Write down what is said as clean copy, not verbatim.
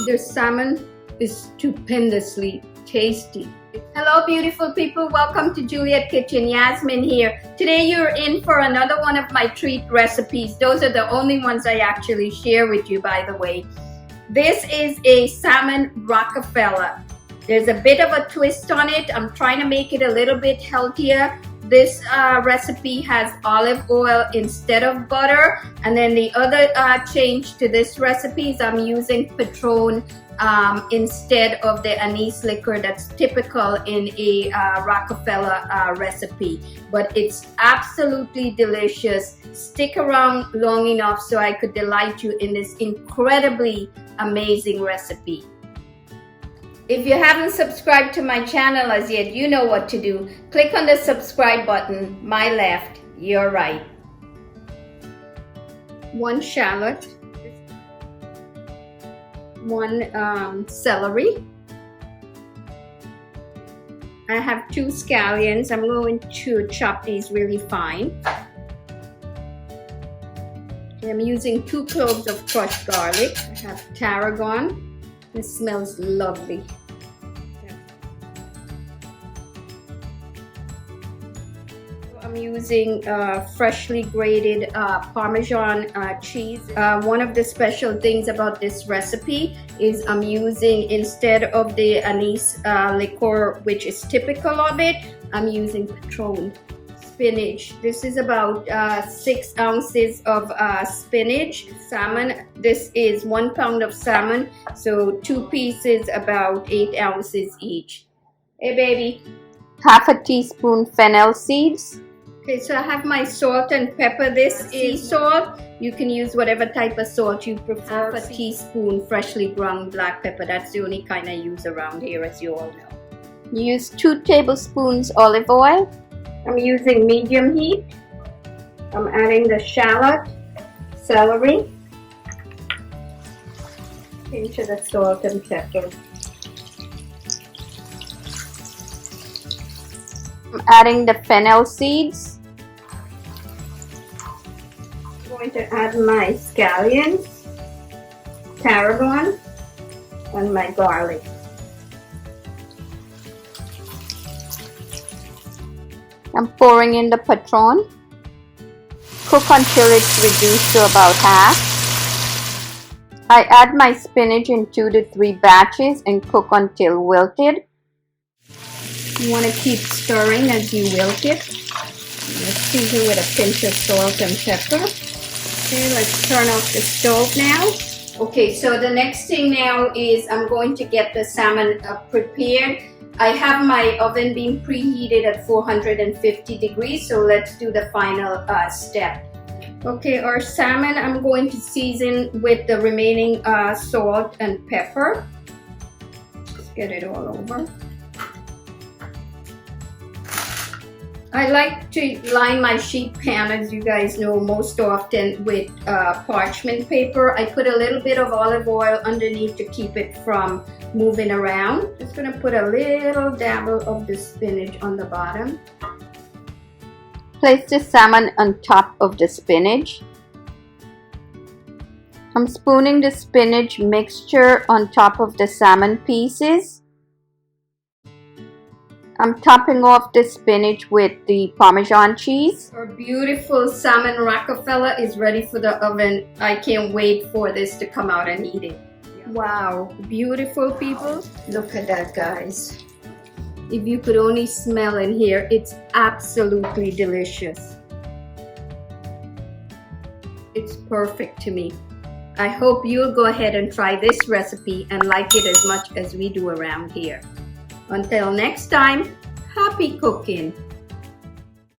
The salmon is stupendously tasty. Hello beautiful people, welcome to Juliet Kitchen. Yasmin here. Today you're in for another one of my treat recipes. Those are the only ones I actually share with you, by the way. This is a Salmon Rockefeller. There's a bit of a twist on it. I'm trying to make it a little bit healthier. This recipe has olive oil instead of butter. And then the other change to this recipe is I'm using Patron instead of the anise liquor that's typical in a Rockefeller recipe. But it's absolutely delicious. Stick around long enough so I could delight you in this incredibly amazing recipe. If you haven't subscribed to my channel as yet, you know what to do. Click on the subscribe button, my left, your right. 1 shallot, 1 celery. I have 2 scallions. I'm going to chop these really fine. I'm using 2 cloves of crushed garlic. I have tarragon. It smells lovely. I'm using freshly grated Parmesan cheese. One of the special things about this recipe is I'm using, instead of the anise liquor, which is typical of it, I'm using Patron. Spinach. This is about 6 ounces of spinach. Salmon. This is 1 pound of salmon, so 2 pieces, about 8 ounces each. Hey baby. Half a teaspoon fennel seeds. Okay, so I have my salt and pepper. This is salt. You can use whatever type of salt you prefer. Half a teaspoon freshly ground black pepper. That's the only kind I use around here, as you all know. Use 2 tablespoons olive oil. I'm using medium heat. I'm adding the shallot, celery, into the salt and pepper. I'm adding the fennel seeds. I'm going to add my scallions, tarragon, and my garlic. I'm pouring in the Patron. Cook until it's reduced to about half. I add my spinach in 2 to 3 batches and cook until wilted. You want to keep stirring as you wilt it. Let's season with a pinch of salt and pepper. Okay, let's turn off the stove now. Okay, so the next thing now is I'm going to get the salmon prepared. I have my oven being preheated at 450 degrees, so let's do the final step. Okay, our salmon I'm going to season with the remaining salt and pepper. Let's get it all over. I like to line my sheet pan, as you guys know, most often with parchment paper. I put a little bit of olive oil underneath to keep it from moving around. Just gonna put a little dabble of the spinach on the bottom. Place the salmon on top of the spinach. I'm spooning the spinach mixture on top of the salmon pieces. I'm topping off the spinach with the Parmesan cheese. Our beautiful Salmon Rockefeller is ready for the oven. I can't wait for this to come out and eat it. Wow, beautiful people. Look at that, guys. If you could only smell and hear, it's absolutely delicious. It's perfect to me. I hope you'll go ahead and try this recipe and like it as much as we do around here. Until next time, happy cooking!